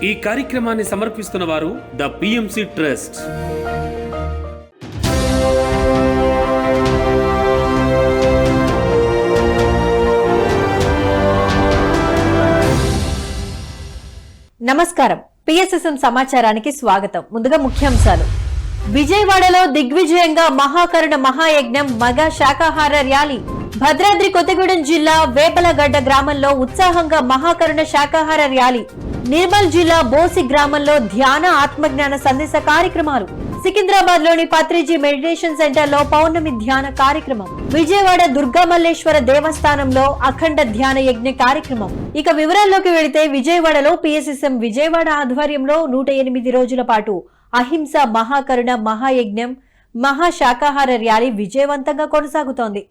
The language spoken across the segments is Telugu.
ఈ కార్యక్రమాన్ని సమర్పిస్తున్న వారు ద పిఎంసి ట్రస్ట్. నమస్కారం. పిఎస్ఎస్ఎం సమాచారానికి స్వాగతం. ముందుగా ముఖ్యాంశాలు. విజయవాడలో దిగ్విజయంగా మహాకరుణ మహాయజ్ఞం మగా శాకాహార ర్యాలీ. భద్రాద్రి కొత్తగూడెం జిల్లా వేపలగడ్డ గ్రామంలో ఉత్సాహంగా మహాకరుణ శాకాహార ర్యాలీ. నిర్మల్ జిల్లా బోసి గ్రామంలో ధ్యాన ఆత్మజ్ఞాన సందేశ కార్యక్రమాలు. సికింద్రాబాద్ లోని పత్రిజీ మెడిటేషన్ సెంటర్ లో పౌర్ణమి ధ్యాన కార్యక్రమం. విజయవాడ దుర్గామల్లేశ్వర దేవస్థానంలో అఖండ ధ్యాన యజ్ఞ కార్యక్రమం. ఇక వివరాల్లోకి వెళితే విజయవాడలో పిఎస్ఎస్ఎం విజయవాడ ఆధ్వర్యంలో 108 రోజుల పాటు అహింస మహాకరుణ మహాయజ్ఞం మహాశాకాహార ర్యాలీ విజయవంతంగా కొనసాగుతోంది.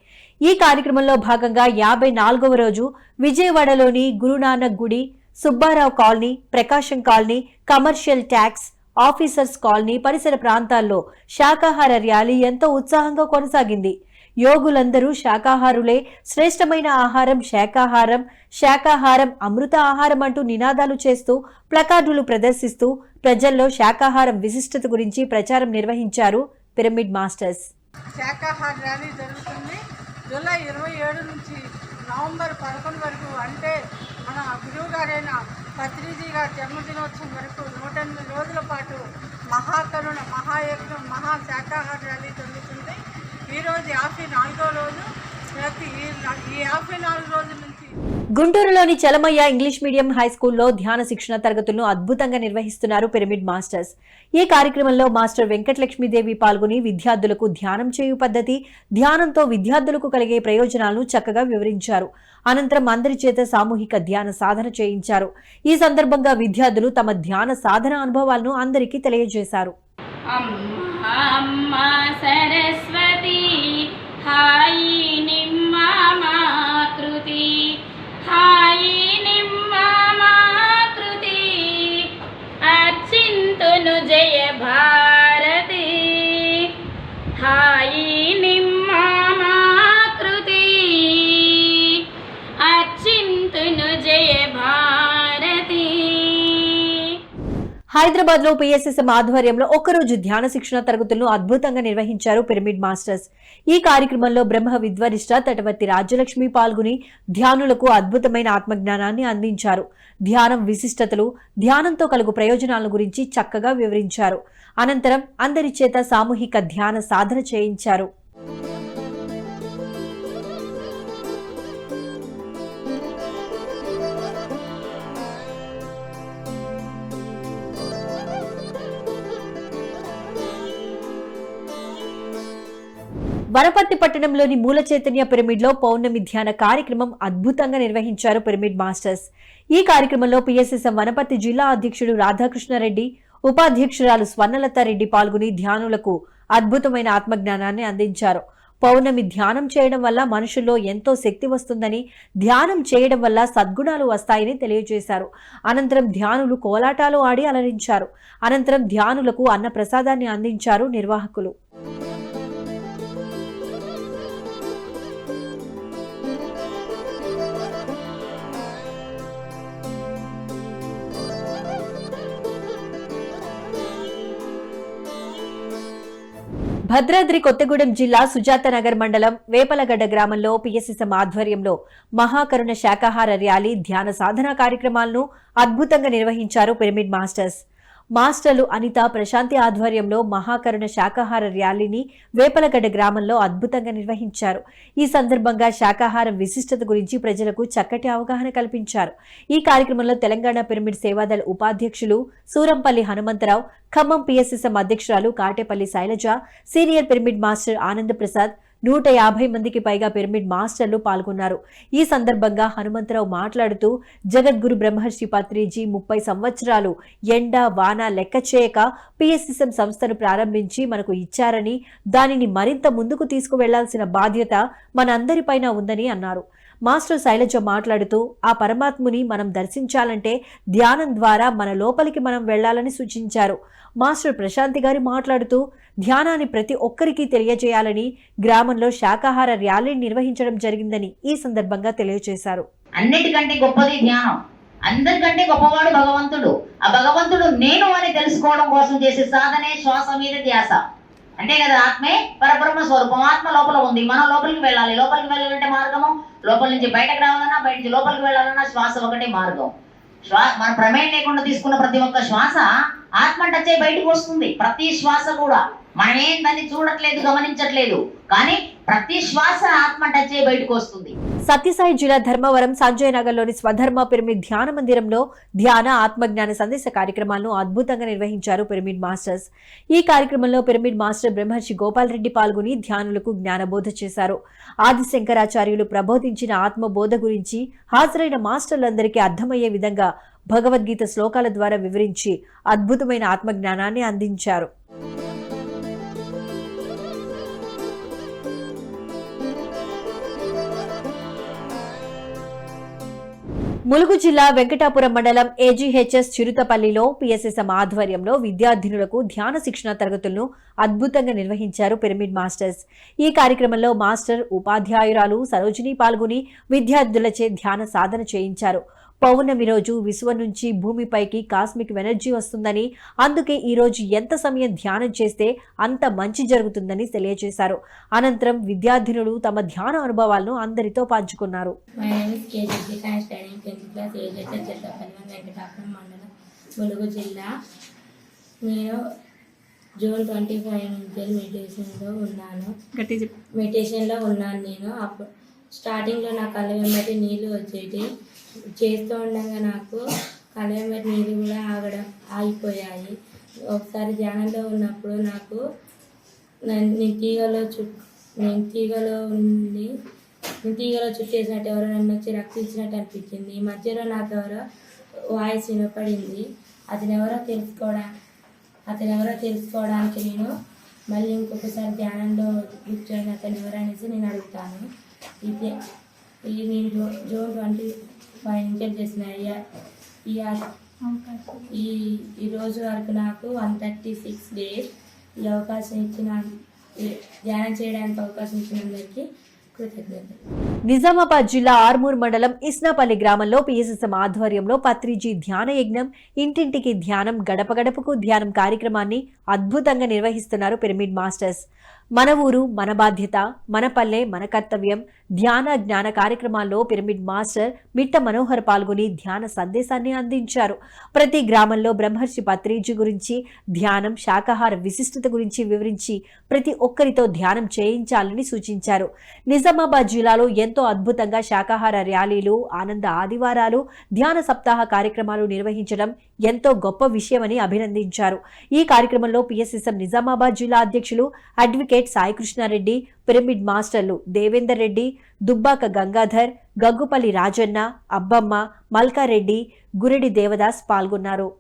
ఈ కార్యక్రమంలో భాగంగా 54వ రోజు విజయవాడలోని గురునానక్ గుడి, Subbarao colony, Prakasam colony, commercial tax officers colony పరిసర ప్రాంతాల్లో శాకాహార ర్యాలీ ఎంతో ఉత్సాహంగా కొనసాగింది. యోగులందరూ శాకాహారులే, శ్రేష్టమైన ఆహారం శాకాహారం, శాకాహారం అమృత ఆహారం అంటూ నినాదాలు చేస్తూ ప్లకార్డులు ప్రదర్శిస్తూ ప్రజల్లో శాకాహారం విశిష్టత గురించి ప్రచారం నిర్వహించారు పిరమిడ్ మాస్టర్స్. శాకాహార ర్యాలీ జరుగుతుంది. జూలై 27 నుంచి నవంబర్ 11 వరకు, అంటే మన గురువు గారైన పత్రిజీ గారి జన్మదినోత్సవం వరకు 108 రోజుల పాటు మహాకరుణ మహాయజ్ఞం మహా శాకాహార ర్యాలీ జరుగుతుంది. ఈరోజు 54వ రోజు. ఈ 54 రోజుల నుంచి గుంటూరులోని చలమయ్య ఇంగ్లీష్ మీడియం హై స్కూల్లో ధ్యాన శిక్షణ తరగతులను అద్భుతంగా నిర్వహిస్తున్నారు పిరమిడ్ మాస్టర్స్. ఈ కార్యక్రమంలో మాస్టర్ వెంకటలక్ష్మీదేవి పాల్గొని విద్యార్థులకు ధ్యానం చేయు పద్ధతి, ధ్యానంతో విద్యార్థులకు కలిగే ప్రయోజనాలను చక్కగా వివరించారు. అనంతరం అందరి చేత సామూహిక ధ్యాన సాధన చేయించారు. ఈ సందర్భంగా విద్యార్థులు తమ ధ్యాన సాధన అనుభవాలను అందరికీ తెలియజేశారు. అర్చింతును జయ భారతి హాయి నిమ్మాకృతి అర్చింతును జయ భారతి. హైదరాబాద్ లో పిఎస్ఎస్ఎం ఆధ్వర్యంలో ఒకరోజు ధ్యాన శిక్షణ తరగతులను అద్భుతంగా నిర్వహించారు పిరమిడ్ మాస్టర్స్. ఈ కార్యక్రమంలో బ్రహ్మ విద్వరిష్ట తటవర్తి రాజ్యలక్ష్మి పాల్గొని ధ్యానులకు అద్భుతమైన ఆత్మజ్ఞానాన్ని అందించారు. ధ్యానం విశిష్టతలు, ధ్యానంతో కలుగు ప్రయోజనాల గురించి చక్కగా వివరించారు. అనంతరం అందరి చేత సామూహిక ధ్యాన సాధన చేయించారు. వనపర్తి పట్టణంలోని మూల చైతన్య పిరమిడ్ లో పౌర్ణమి ధ్యాన కార్యక్రమం అద్భుతంగా నిర్వహించారు పిరమిడ్ మాస్టర్స్. ఈ కార్యక్రమంలో పిఎస్ఎస్ఎం వనపర్తి జిల్లా అధ్యక్షుడు రాధాకృష్ణారెడ్డి, ఉపాధ్యక్షురాలు స్వర్ణలతారెడ్డి పాల్గొని ధ్యానులకు అద్భుతమైన ఆత్మజ్ఞానాన్ని అందించారు. పౌర్ణమి ధ్యానం చేయడం వల్ల మనుషుల్లో ఎంతో శక్తి వస్తుందని, ధ్యానం చేయడం వల్ల సద్గుణాలు వస్తాయని తెలియజేశారు. అనంతరం ధ్యానులు కోలాటాలు ఆడి అలరించారు. అనంతరం ధ్యానులకు అన్న ప్రసాదాన్ని అందించారు నిర్వాహకులు. భద్రాద్రి కొత్తగూడెం జిల్లా సుజాతనగర్ మండలం వేపలగడ్డ గ్రామంలో పిఎస్ఎస్ఎం ఆధ్వర్యంలో మహాకరుణ శాకాహార ర్యాలీ, ధ్యాన సాధన కార్యక్రమాలను అద్భుతంగా నిర్వహించారు పిరమిడ్ మాస్టర్స్. మాస్టర్లు అనిత, ప్రశాంతి ఆధ్వర్యంలో మహాకరుణ శాకాహార ర్యాలీని వేపలగడ్డ గ్రామంలో అద్భుతంగా నిర్వహించారు. ఈ సందర్భంగా శాకాహారం విశిష్టత గురించి ప్రజలకు చక్కటి అవగాహన కల్పించారు. ఈ కార్యక్రమంలో తెలంగాణ పిరమిడ్ సేవాదళ ఉపాధ్యక్షులు సూరంపల్లి హనుమంతరావు, ఖమ్మం పిఎస్ఎస్ఎం అధ్యక్షురాలు Katepalli Sailaja, senior pyramid master Ananda Prasad, 150 మందికి పైగా పిరమిడ్ మాస్టర్లు పాల్గొన్నారు. ఈ సందర్భంగా హనుమంతరావు మాట్లాడుతూ, జగద్గురు బ్రహ్మర్షి పత్రిజీ 30 సంవత్సరాలు ఎండ వాన లెక్క చేయక పిఎస్ఎస్ఎం సంస్థను ప్రారంభించి మనకు ఇచ్చారని, దానిని మరింత ముందుకు తీసుకువెళ్లాల్సిన బాధ్యత మనందరిపైన ఉందని అన్నారు. మాస్టర్ శైలజ మాట్లాడుతూ, ఆ పరమాత్ముని మనం దర్శించాలంటే ధ్యానం ద్వారా మన లోపలికి మనం వెళ్లాలని సూచించారు. మాస్టర్ ప్రశాంతి గారి మాట్లాడుతూ, ధ్యానాన్ని ప్రతి ఒక్కరికి తెలియజేయాలని గ్రామంలో శాకాహార ర్యాలీని నిర్వహించడం జరిగిందని ఈ సందర్భంగా తెలియజేశారు. అన్నిటికంటే గొప్పది ధ్యానం. అందరికంటే గొప్పవాడు భగవంతుడు. ఆ భగవంతుడు నేను అని తెలుసుకోవడం కోసం చేసే సాధనే శ్వాస మీద ధ్యాస. అంతే కదా, ఆత్మే పరబ్రహ్మ స్వరూపం. ఆత్మ లోపల ఉంది, మనం లోపలికి వెళ్ళాలి. లోపలికి వెళ్ళాలంటే మార్గము, లోపల నుంచి బయటకు రావాలన్నా, బయట నుంచి లోపలికి వెళ్ళాలన్నా శ్వాస ఒకటే మార్గం. మన ప్రమేయం లేకుండా తీసుకున్న ప్రతి ఒక్క శ్వాస ఆత్మ టచ్ అయి బయటకు వస్తుంది. ప్రతి శ్వాస కూడా మనమేం దాన్ని చూడట్లేదు, గమనించట్లేదు, కానీ ప్రతి శ్వాస ఆత్మ టచ్ అయి బయటకు వస్తుంది. సత్యసాయి జిల్లా ధర్మవరం సంజయ్ నగర్లోని స్వధర్మ పిరమిడ్ ధ్యాన మందిరంలో ధ్యాన ఆత్మజ్ఞాన సందేశ కార్యక్రమాలను అద్భుతంగా నిర్వహించారు పిరమిడ్ మాస్టర్స్. ఈ కార్యక్రమంలో పిరమిడ్ మాస్టర్ బ్రహ్మర్షి గోపాల్ రెడ్డి పాల్గొని ధ్యానులకు జ్ఞానబోధ చేశారు. ఆది శంకరాచార్యులు ప్రబోధించిన ఆత్మబోధ గురించి హాజరైన మాస్టర్లందరికీ అర్థమయ్యే విధంగా భగవద్గీత శ్లోకాల ద్వారా వివరించి అద్భుతమైన ఆత్మజ్ఞానాన్ని అందించారు. ములుగు జిల్లా వెంకటాపురం మండలం ఏజీహెచ్ఎస్ చిరుతపల్లిలో పిఎస్ఎస్ఎం ఆధ్వర్యంలో విద్యార్థినులకు ధ్యాన శిక్షణ తరగతులను అద్భుతంగా నిర్వహించారు పిరమిడ్ మాస్టర్స్. ఈ కార్యక్రమంలో మాస్టర్ ఉపాధ్యాయురాలు సరోజిని పాల్గొని విద్యార్థులచే ధ్యాన సాధన చేయించారు. పౌర్ణమి రోజు విశ్వం నుంచి భూమిపైకి కాస్మిక్ ఎనర్జీ వస్తుందని, అందుకే ఈ రోజు ఎంత సమయం ధ్యానం చేస్తే అంత మంచి జరుగుతుందని తెలియజేశారు. అనంతరం విద్యార్థినులు తమ ధ్యాన అనుభవాలను అందరితో పంచుకున్నారు. ములుగు జిల్లా. నేను జూన్ 25 నుంచి మెడిటేషన్లో ఉన్నాను. నేను అప్పుడు స్టార్టింగ్లో నా కళ్ళ వెంబటి నీళ్ళు వచ్చేటి. చేస్తూ ఉండగా నాకు కళ్ళ వెంబటి నీళ్ళు కూడా ఆగిపోయాయి. ఒకసారి ధ్యానంలో ఉన్నప్పుడు నాకు నేను తీగలో చుట్టేసినట్టు ఎవరో నన్ను వచ్చి రక్షించినట్టు అనిపించింది. ఈ మధ్యలో నాకు ఎవరో వాయిస్ వినపడింది. అతను ఎవరో తెలుసుకోవడానికి నేను మళ్ళీ ఇంకొకసారి ధ్యానంలో కూర్చొని అతను ఎవరనేసి నేను అడుగుతాను. ఇది నేను జూన్ 25 నుంచి చేసిన ఈ రోజు వరకు నాకు 136 డేస్ ఈ అవకాశం ఇచ్చిన ధ్యానం చేయడానికి అవకాశం ఇచ్చినందరికీ కృతజ్ఞతలు. నిజామాబాద్ జిల్లా ఆర్మూర్ మండలం ఇస్నాపల్లి గ్రామంలో పిఎస్ఎస్ఎం ఆధ్వర్యంలో పత్రిజీ ధ్యాన యజ్ఞం, ఇంటింటికి ధ్యానం, గడప గడపకు ధ్యానం కార్యక్రమాన్ని అద్భుతంగా నిర్వహిస్తున్నారు పిరమిడ్ మాస్టర్స్. మన ఊరు మన బాధ్యత, మన పల్లె మన కర్తవ్యం ధ్యాన జ్ఞాన కార్యక్రమాల్లో పిరమిడ్ మాస్టర్ మిట్ట మనోహర్ పాల్గొని ధ్యాన సందేశాన్ని అందించారు. ప్రతి గ్రామంలో బ్రహ్మర్షి పత్రిజీ గురించి, ధ్యానం, శాకాహార విశిష్టత గురించి వివరించి ప్రతి ఒక్కరితో ధ్యానం చేయించాలని సూచించారు. నిజామాబాద్ జిల్లాలో ఎంతో అద్భుతంగా శాకాహార ర్యాలీలు, ఆనంద ఆదివారాలు, ధ్యాన సప్తాహ కార్యక్రమాలు నిర్వహించడం ఎంతో గొప్ప విషయమని అభినందించారు. ఈ కార్యక్రమంలో పిఎస్ఎస్ఎం నిజామాబాద్ జిల్లా అధ్యక్షులు అడ్వకేట్ సాయికృష్ణారెడ్డి, పిరమిడ్ మాస్టర్లు దేవేందర్ రెడ్డి, దుబ్బాక గంగాధర్, గగ్గుపల్లి రాజన్న, అబ్బమ్మ, మల్కారెడ్డి, గురెడి దేవదాస్ పాల్గొన్నారు.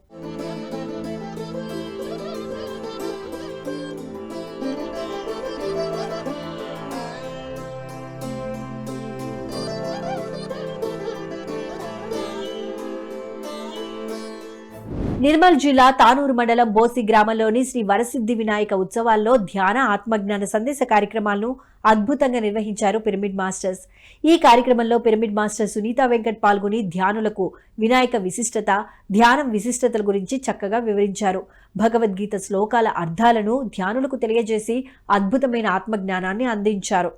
నిర్మల్ జిల్లా తానూరు మండలం బోసి గ్రామంలోని శ్రీ వరసిద్ధి వినాయక ఉత్సవాల్లో ధ్యాన ఆత్మజ్ఞాన సందేశ కార్యక్రమాలను అద్భుతంగా నిర్వహించారు పిరమిడ్ మాస్టర్స్. ఈ కార్యక్రమంలో పిరమిడ్ మాస్టర్ సునీత వెంకట్ పాల్గొని ధ్యానులకు వినాయక విశిష్టత, ధ్యానం విశిష్టతల గురించి చక్కగా వివరించారు. భగవద్గీత శ్లోకాల అర్థాలను ధ్యానులకు తెలియజేసి అద్భుతమైన ఆత్మజ్ఞానాన్ని అందించారు.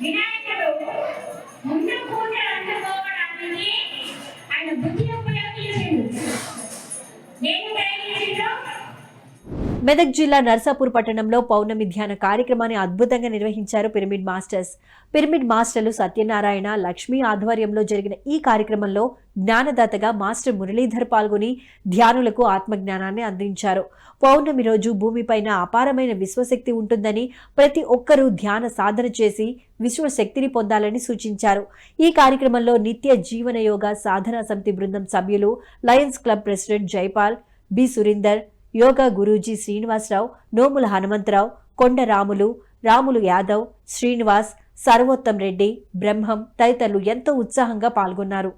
వినాయకుడు ముందు పూజ అందుకోవడానికి ఆయన బుద్ధి ఉపయోగించిండు. మెదక్ జిల్లా నర్సాపూర్ పట్టణంలో పౌర్ణమి ధ్యాన కార్యక్రమాన్ని అద్భుతంగా నిర్వహించారు పిరమిడ్ మాస్టర్స్. పిరమిడ్ మాస్టర్లు సత్యనారాయణ, లక్ష్మి ఆధ్వర్యంలో జరిగిన ఈ కార్యక్రమంలో జ్ఞానదాతగా మాస్టర్ మురళీధర్ పాల్గొని ధ్యానులకు ఆత్మజ్ఞానాన్ని అందించారు. పౌర్ణమి రోజు భూమిపైన అపారమైన విశ్వశక్తి ఉంటుందని, ప్రతి ఒక్కరూ ధ్యాన సాధన చేసి విశ్వశక్తిని పొందాలని సూచించారు. ఈ కార్యక్రమంలో నిత్య జీవన యోగా సాధనా సమితి బృందం సభ్యులు, lions club president Jaipal, B Surender, yoga Guruji Srinivasa Rao, Nomula Hanumantha Rao, Konda Ramulu Yadav, Srinivas, Sarvottam Reddy, బ్రహ్మం తదితరులు ఎంతో ఉత్సాహంగా పాల్గొన్నారు.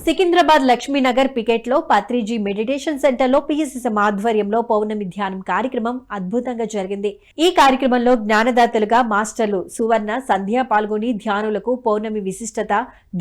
సికింద్రాబాద్ లక్ష్మీనగర్ పికెట్లో పత్రిజీ మెడిటేషన్ సెంటర్ లో పిఎస్ఎస్ఎం ఆధ్వర్యంలో పౌర్ణమి ధ్యానం కార్యక్రమం అద్భుతంగా జరిగింది. ఈ కార్యక్రమంలో జ్ఞానదాతలుగా మాస్టర్లు సువర్ణ, సంధ్య పాల్గొని ధ్యానులకు పౌర్ణమి విశిష్టత,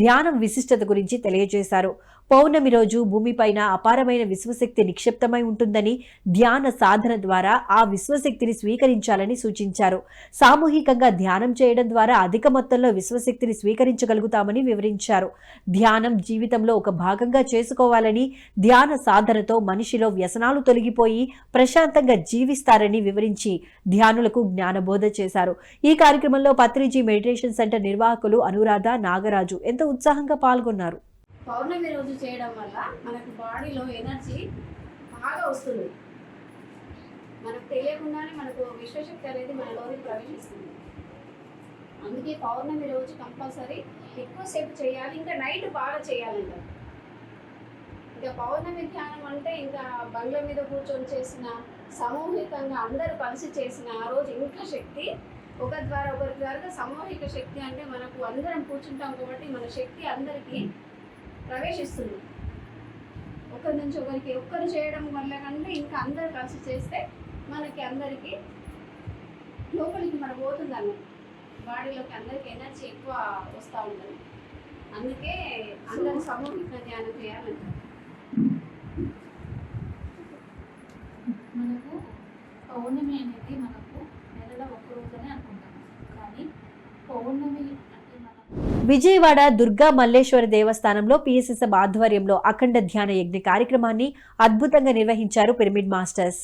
ధ్యానం విశిష్టత గురించి తెలియజేశారు. పౌర్ణమి రోజు భూమిపైన అపారమైన విశ్వశక్తి నిక్షిప్తమై ఉంటుందని, ధ్యాన సాధన ద్వారా ఆ విశ్వశక్తిని స్వీకరించాలని సూచించారు. సామూహికంగా ధ్యానం చేయడం ద్వారా అధిక మొత్తంలో విశ్వశక్తిని స్వీకరించగలుగుతామని వివరించారు. ధ్యానం జీవితంలో ఒక భాగంగా చేసుకోవాలని, ధ్యాన సాధనతో మనిషిలో వ్యసనాలు తొలగిపోయి ప్రశాంతంగా జీవిస్తారని వివరించి ధ్యానులకు జ్ఞానబోధ చేశారు. ఈ కార్యక్రమంలో పత్రిజీ మెడిటేషన్ సెంటర్ నిర్వాహకులు అనురాధ, నాగరాజు ఎంతో ఉత్సాహంగా పాల్గొన్నారు. పౌర్ణమి రోజు చేయడం వల్ల మనకు బాడీలో ఎనర్జీ బాగా వస్తుంది. మనకు తెలియకుండానే మనకు విశ్వశక్తి అనేది మనలోకి ప్రవేశిస్తుంది. అందుకే పౌర్ణమి రోజు కంపల్సరీ ఎక్కువసేపు చేయాలి, ఇంకా నైట్ బాగా చేయాలంట. ఇంకా పౌర్ణమి ధ్యానం అంటే ఇంకా బంగ్లా మీద కూర్చొని చేసిన, సామూహికంగా అందరూ కలిసి చేసిన ఆ రోజు ఇంకా శక్తి ఒకరి ద్వారా సామూహిక శక్తి అంటే మనకు అందరం కూర్చుంటాం కాబట్టి మన శక్తి అందరికీ ప్రవేశిస్తుంది. ఒకరి నుంచి ఒకరికి ఒక్కరు చేయడం వల్ల కంటే ఇంకా అందరు కలిసి చేస్తే మనకి అందరికీ లోపలికి మన పోతుంది అన్నమాట. బాడీలోకి అందరికీ ఎనర్జీ ఎక్కువ వస్తూ ఉంటుంది. అందుకే అందరూ సామూహిక ధ్యానం చేయాలంటారు. మనకు పౌర్ణమి అనేది మనకు నెలలో ఒక్క రోజునే అనుకుంటాం, కానీ పౌర్ణమి విజయవాడ దుర్గా మల్లేశ్వర దేవస్థానంలో పిఎస్ఎస్ఎం ఆధ్వర్యంలో అఖండ ధ్యాన యజ్ఞ కార్యక్రమాన్ని అద్భుతంగా నిర్వహించారు పిరమిడ్ మాస్టర్స్.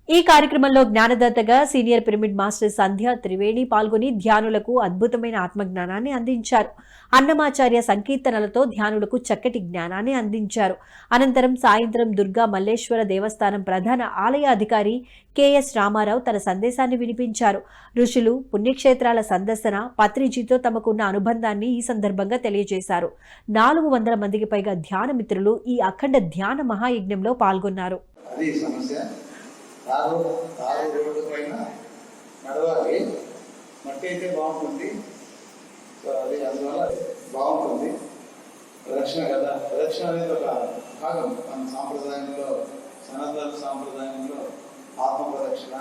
ఈ కార్యక్రమంలో జ్ఞానదాతగా సీనియర్ పిరమిడ్ మాస్టర్ సంధ్య త్రివేణి పాల్గొని ధ్యానులకు అద్భుతమైన ఆత్మజ్ఞానాన్ని అందించారు. అన్నమాచార్య సంకీర్తనలతో ధ్యానులకు చక్కటి జ్ఞానాన్ని అందించారు. అనంతరం సాయంత్రం దుర్గా మల్లేశ్వర దేవస్థానం ప్రధాన ఆలయ అధికారి కెఎస్ రామారావు తన సందేశాన్ని వినిపించారు. ఋషులు, పుణ్యక్షేత్రాల సందర్శన, పత్రిజీతో తమకున్న అనుబంధాన్ని ఈ సందర్భంగా తెలియజేశారు. 400 మందికి పైగా ధ్యాన మిత్రులు ఈ అఖండ ధ్యాన మహాయజ్ఞంలో పాల్గొన్నారు. రోడ్డు పైన నడవాలి, మట్టి అయితే బాగుంటుంది. సో అది అందువల్ల బాగుంటుంది. ప్రదక్షిణ కదా, ప్రదక్షిణ అనేది ఒక భాగం మన సాంప్రదాయంలో, సనాతన సాంప్రదాయంలో ఆత్మ ప్రదక్షిణ,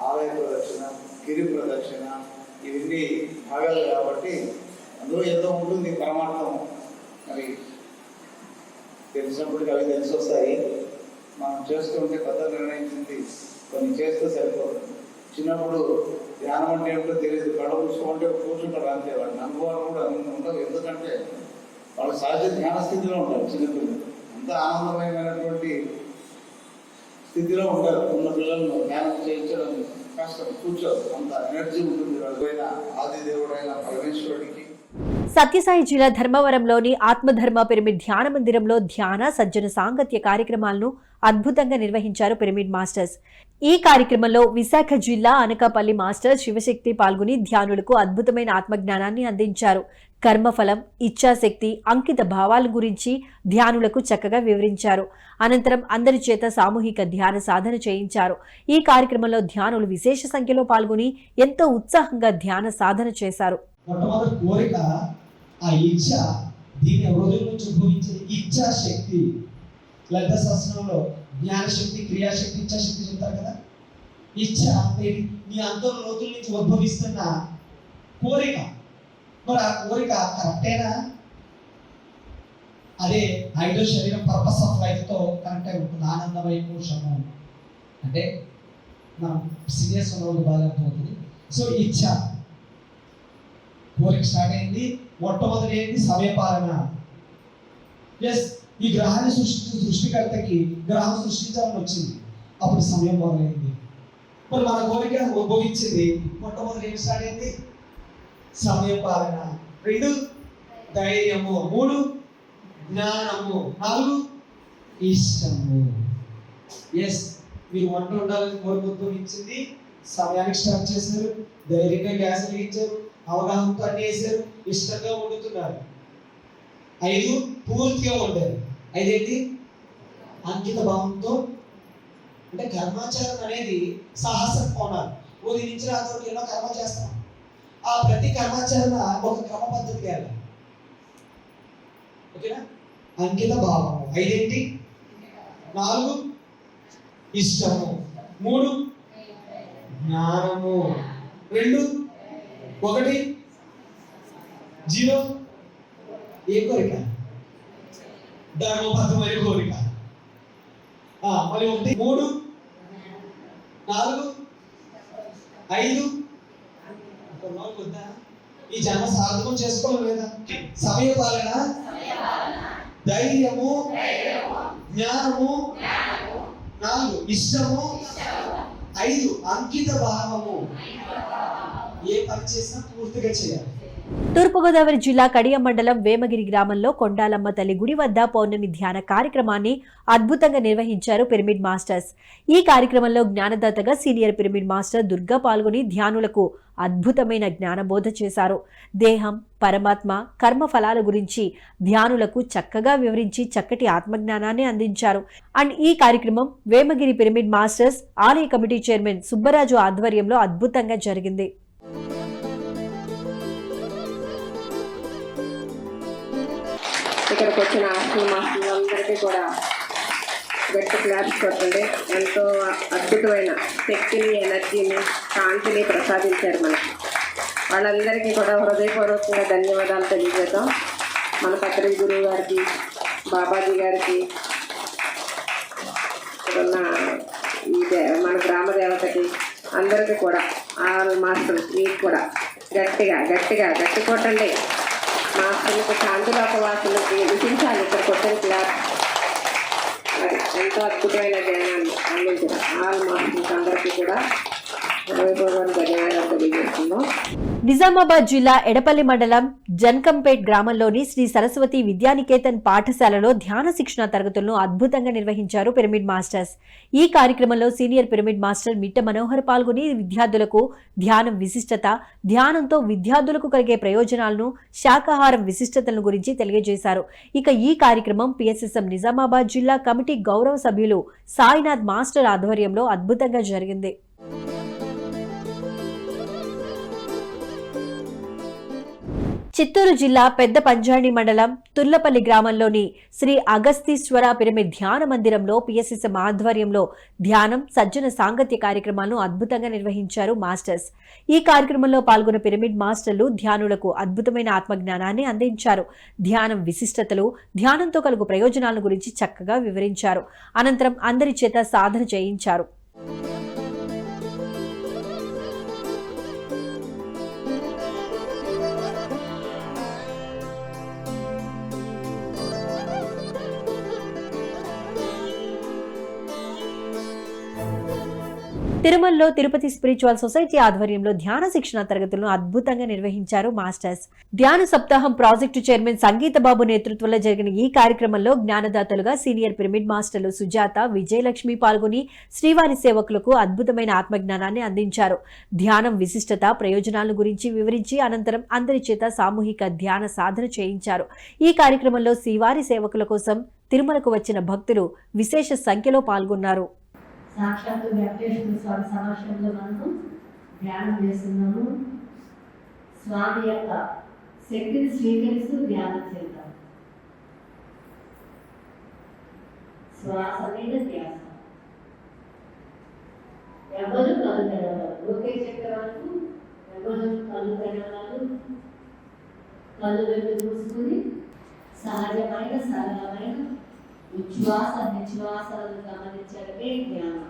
ఆలయ ప్రదక్షిణ, గిరి ప్రదక్షిణ, ఇవన్నీ భాగాలు కాబట్టి అందులో ఎంతో ఉంటుంది పరమార్థం. మరి తెలిసినప్పటికీ అవి తెలిసి వస్తాయి. మనం చేస్తుంటే పెద్ద నిర్ణయించింది కొన్ని చేస్తే సరిపోదు. చిన్నప్పుడు ధ్యానం అంటే ఏమిటో తెలియదు, కళ్ళ కూర్చోమంటే కూర్చుంటారు అంతే. వాళ్ళ అనుభవాలు కూడా ఉండవు, ఎందుకంటే వాళ్ళు సహజ ధ్యాన స్థితిలో ఉంటారు. చిన్నపిల్లలు అంత ఆనందమయమైనటువంటి స్థితిలో ఉంటారు. ఉన్న పిల్లలను ధ్యానం చేయించడం కష్టం, కూర్చోరు, అంత ఎనర్జీ ఉంటుంది. వాళ్ళైన ఆది దేవుడైన పరమేశ్వరుడికి. సత్యసాయి జిల్లా ధర్మవరంలోని ఆత్మధర్మ పిరమిడ్ ధ్యాన మందిరంలో ధ్యాన, సజ్జన సాంగత్య కార్యక్రమాలను అద్భుతంగా నిర్వహించారు పిరమిడ్ మాస్టర్స్. ఈ కార్యక్రమంలో విశాఖ జిల్లా అనకాపల్లి మాస్టర్ శివశక్తి పాల్గొని ధ్యానులకు అద్భుతమైన ఆత్మజ్ఞానాన్ని అందించారు. కర్మఫలం, ఇచ్ఛాశక్తి, అంకిత భావాల గురించి ధ్యానులకు చక్కగా వివరించారు. అనంతరం అందరి చేత సామూహిక ధ్యాన సాధన చేయించారు. ఈ కార్యక్రమంలో ధ్యానులు విశేష సంఖ్యలో పాల్గొని ఎంతో ఉత్సాహంగా ధ్యాన సాధన చేశారు. మొట్టమొదటి కోరిక ఆ ఇచ్ఛ, దీని హృదయం నుంచి ఉద్భవించే ఇచ్ఛాశక్తి. లలిత శాస్త్రంలో జ్ఞానశక్తి, క్రియాశక్తి, ఇచ్ఛాశక్తి చెప్తారు కదా. ఇచ్ఛ నీ అంతర్ లోతుల నుంచి ఉద్భవిస్తున్న కోరిక. మరి ఆ కోరిక కరెక్టేనా? అదే ఐదో శరీరం పర్పస్ ఆఫ్ లైఫ్తో కనెక్ట్ అయి ఉంటుంది. ఆనందమయ కోశము అంటే మనం సీరియస్ ఉన్నప్పుడు బాగా అర్థమవుతుంది. సో ఇచ్ఛ కోరిక స్టార్ట్ అయింది. మొట్టమొదటి ఏంటి? సమయపాలన. ఎస్, ఈ గ్రహాన్ని సృష్టికర్తకి గ్రహం సృష్టించాలని వచ్చింది, అప్పుడు సమయం మొదలైంది. మరి మన కోరిక ఉద్భవించింది. మొట్టమొదటి ఏం స్టార్ట్ అయింది? సమయపాలన. 2 ధైర్యము, 3 జ్ఞానము, 4 ఇష్టము. ఎస్, మీరు వంట ఉండాలని కోరిక ఉద్భవించింది, సమయానికి స్టార్ట్ చేశారు, ధైర్యంగా గ్యాస్ వెలిగించారు, అవగాహనతో అన్ని వేశారు, ఇష్టంగా వండుతున్నారు. 5 పూర్తిగా వండారు. 5 ఏంటి? అంకిత భావంతో. అంటే కర్మాచారం అనేది సాహసం కోణాలు. ఉదయం నుంచి రాత్రి ఎన్నో కర్మ చేస్తాం. ఆ ప్రతి కర్మాచరణ ఒక క్రమ పద్ధతికి వెళ్ళాలి. ఓకేనా? అంకిత భావము. 5 ఏంటి? 4 ఇష్టము. 3 జ్ఞానము. 2 1 0 ఏ కోరిక? ధర్మబద్ధమైన కోరిక. మళ్ళీ 1 3 4 5 ఈ జన్మ సార్థకం చేసుకోవాలి లేదా? సమయపాలన, ధైర్యము, జ్ఞానము, 4 ఇష్టము, 5 అంకిత భావము. ఏ పని చేసినా పూర్తిగా చేయాలి. తూర్పుగోదావరి జిల్లా కడియం మండలం వేమగిరి గ్రామంలో కొండాలమ్మ తల్లి గుడి వద్ద పౌర్ణమి ధ్యాన కార్యక్రమాన్ని అద్భుతంగా నిర్వహించారు పిరమిడ్ మాస్టర్స్. ఈ కార్యక్రమంలో జ్ఞానదాతగా సీనియర్ పిరమిడ్ మాస్టర్ దుర్గా పాల్గొని ధ్యానులకు అద్భుతమైన జ్ఞానబోధ చేశారు. దేహం, పరమాత్మ, కర్మ ఫలాల గురించి ధ్యానులకు చక్కగా వివరించి చక్కటి ఆత్మజ్ఞానాన్ని అందించారు. అండ్ ఈ కార్యక్రమం వేమగిరి పిరమిడ్ మాస్టర్స్ ఆలయ కమిటీ చైర్మన్ సుబ్బరాజు ఆధ్వర్యంలో అద్భుతంగా జరిగింది. ఇక్కడికి వచ్చిన హాస్టల్ మాస్టర్లందరికీ కూడా గట్టి క్లాప్స్ కొట్టండి. ఎంతో అద్భుతమైన శక్తిని, ఎనర్జీని, కాంతిని ప్రసాదించారు మనకి. వాళ్ళందరికీ కూడా హృదయపూర్వకంగా ధన్యవాదాలు తెలియజేద్దాం. మన పత్రిక గురువు గారికి, బాబాజీ గారికి, ఇక్కడున్న మన గ్రామ దేవతకి అందరికీ కూడా, ఆల్ మాస్టర్స్ మీకు కూడా గట్టిగా గట్టిగా గట్టి కొట్టండి. మాస్టర్లకు, శాంతిలోక వాసులకి విధించాలి ఇక్కడ కొట్టిన క్లాస్. మరి ఎంతో అద్భుతమైన జ్ఞానాన్ని అందించిన ఆల్ మాస్టర్స్ అందరికీ కూడా ధన్యవాదాలు తెలియజేస్తున్నాం. నిజామాబాద్ జిల్లా ఎడపల్లి మండలం జన్కంపేట్ గ్రామంలోని శ్రీ సరస్వతి విద్యానికేతన్ పాఠశాలలో ధ్యాన శిక్షణ తరగతులను అద్భుతంగా నిర్వహించారు పిరమిడ్ మాస్టర్స్. ఈ కార్యక్రమంలో సీనియర్ పిరమిడ్ మాస్టర్ మిట్ట మనోహర్ పాల్గొని విద్యార్థులకు ధ్యానం విశిష్టత, ధ్యానంతో విద్యార్థులకు కలిగే ప్రయోజనాలను, శాకాహారం విశిష్టతలను గురించి తెలియజేశారు. ఇక ఈ కార్యక్రమం పిఎస్ఎస్ఎం నిజామాబాద్ జిల్లా కమిటీ గౌరవ సభ్యులు సాయినాథ్ మాస్టర్ ఆధ్వర్యంలో అద్భుతంగా జరిగింది. చిత్తూరు జిల్లా పెద్ద పంజాణి మండలం తుర్లపల్లి గ్రామంలోని శ్రీ అగస్తీశ్వర పిరమిడ్ ధ్యాన మందిరంలో పిఎస్ఎస్ఎం ఆధ్వర్యంలో ధ్యానం, సజ్జన సాంగత్య కార్యక్రమాలను అద్భుతంగా నిర్వహించారు మాస్టర్స్. ఈ కార్యక్రమంలో పాల్గొన్న పిరమిడ్ మాస్టర్లు ధ్యానులకు అద్భుతమైన ఆత్మజ్ఞానాన్ని అందించారు. ధ్యానం విశిష్టతలు, ధ్యానంతో కలుగు ప్రయోజనాల గురించి చక్కగా వివరించారు. అనంతరం అందరి చేత సాధన చేయించారు. తిరుమలలో తిరుపతి స్పిరిచువల్ సొసైటీ ఆధ్వర్యంలో ధ్యాన శిక్షణ తరగతులను అద్భుతంగా నిర్వహించారు మాస్టర్స్. ధ్యాన సప్తాహం ప్రాజెక్టు చైర్మన్ సంగీత బాబు నేతృత్వంలో జరిగిన ఈ కార్యక్రమంలో జ్ఞానదాతలుగా సీనియర్ పిరమిడ్ మాస్టర్లు సుజాత, విజయలక్ష్మి పాల్గొని శ్రీవారి సేవకులకు అద్భుతమైన ఆత్మజ్ఞానాన్ని అందించారు. ధ్యానం విశిష్టత, ప్రయోజనాల గురించి వివరించి అనంతరం అందరి చేత సామూహిక ధ్యాన సాధన చేయించారు. ఈ కార్యక్రమంలో శ్రీవారి సేవకుల కోసం తిరుమలకు వచ్చిన భక్తులు విశేష సంఖ్యలో పాల్గొన్నారు. సాక్షాత్తు వెంకటేశ్వర స్వామి సమక్షంలో మనము ధ్యానం చేస్తున్నాము. స్వామి యొక్క శక్తిని స్వీకరిస్తూ ధ్యానం చేద్దాం. శ్వాస మీద ధ్యాస. ఎవరు కళ్ళు తెరవాలి, ఒకే చక్ర వరకు ఎవరు కళ్ళు తెరవాలి. కళ్ళు రెండు మూసుకుని సహజమైన సరళమైన ఉచ్ఛ్వాస నిశ్వాసాలను గమనించడమే ధ్యానం.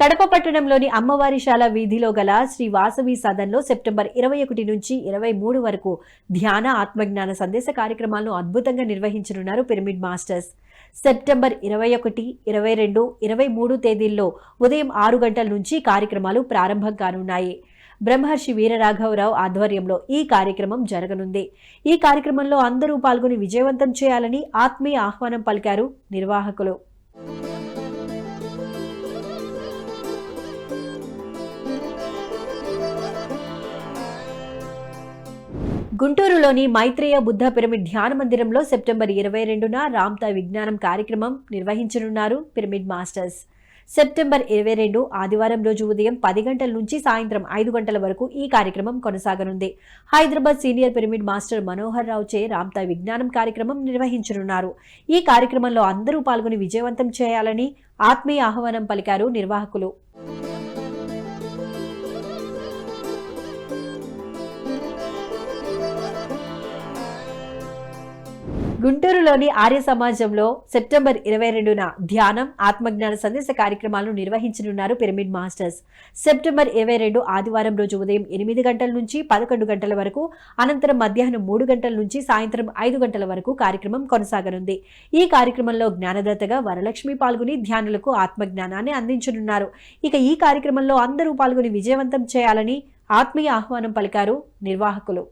కడప పట్టణంలోని అమ్మవారిశాల వీధిలో గల శ్రీ వాసవి సదన్లో సెప్టెంబర్ 21 నుంచి 23 వరకు ధ్యాన, ఆత్మజ్ఞాన సందేశ కార్యక్రమాలను అద్భుతంగా నిర్వహించనున్నారు పిరమిడ్ మాస్టర్స్. సెప్టెంబర్ 21, 22, 23 తేదీల్లో ఉదయం 6 గంటల నుంచి కార్యక్రమాలు ప్రారంభం కానున్నాయి. బ్రహ్మర్షి వీరరాఘవరావు ఆధ్వర్యంలో ఈ కార్యక్రమం జరగనుంది. ఈ కార్యక్రమంలో అందరూ పాల్గొని విజయవంతం చేయాలని ఆత్మీయ ఆహ్వానం పలికారు నిర్వాహకులు. గుంటూరులోని మైత్రేయ బుద్ధ పిరమిడ్ ధ్యాన మందిరంలో సెప్టెంబర్ 22న రామ్తా విజ్ఞానం కార్యక్రమం నిర్వహించనున్నారు పిరమిడ్ మాస్టర్స్. సెప్టెంబర్ 22 ఆదివారం రోజు ఉదయం 10 గంటల నుంచి సాయంత్రం 5 గంటల వరకు ఈ కార్యక్రమం కొనసాగనుంది. Hyderabad senior pyramid master Manohar Rao చే రామ్తా విజ్ఞానం కార్యక్రమం నిర్వహించనున్నారు. ఈ కార్యక్రమంలో అందరూ పాల్గొని విజయవంతం చేయాలని ఆత్మీయ ఆహ్వానం పలికారు నిర్వాహకులు. గుంటూరులోని ఆర్య సమాజంలో సెప్టెంబర్ 22న ధ్యానం, ఆత్మజ్ఞాన సందేశ కార్యక్రమాలను నిర్వహించనున్నారు పిరమిడ్ మాస్టర్స్. సెప్టెంబర్ 22 ఆదివారం రోజు ఉదయం 8 గంటల నుంచి 11 గంటల వరకు, అనంతరం మధ్యాహ్నం 3 గంటల నుంచి సాయంత్రం 5 గంటల వరకు కార్యక్రమం కొనసాగనుంది. ఈ కార్యక్రమంలో జ్ఞానదాతగా వరలక్ష్మి పాల్గొని ధ్యానులకు ఆత్మజ్ఞానాన్ని అందించనున్నారు. ఇక ఈ కార్యక్రమంలో అందరూ పాల్గొని విజయవంతం చేయాలని ఆత్మీయ ఆహ్వానం పలికారు నిర్వాహకులు.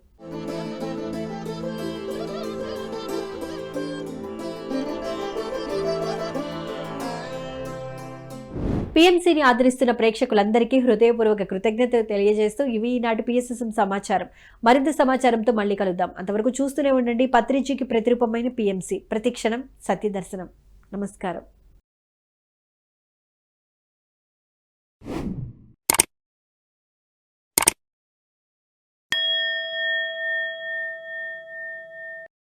PMCని ఆదరిస్తున్న ప్రేక్షకులందరికీ హృదయపూర్వక కృతజ్ఞతలు తెలియజేస్తూ ఇవి ఈనాటి PSSM సమాచారం. మరింత సమాచారంతో మళ్ళీ కలుద్దాం. అంతవరకు చూస్తూనే ఉండండి పత్రిజీకి ప్రతిరూపమైన PMC. ప్రతిక్షణం సత్యదర్శనం. నమస్కారం.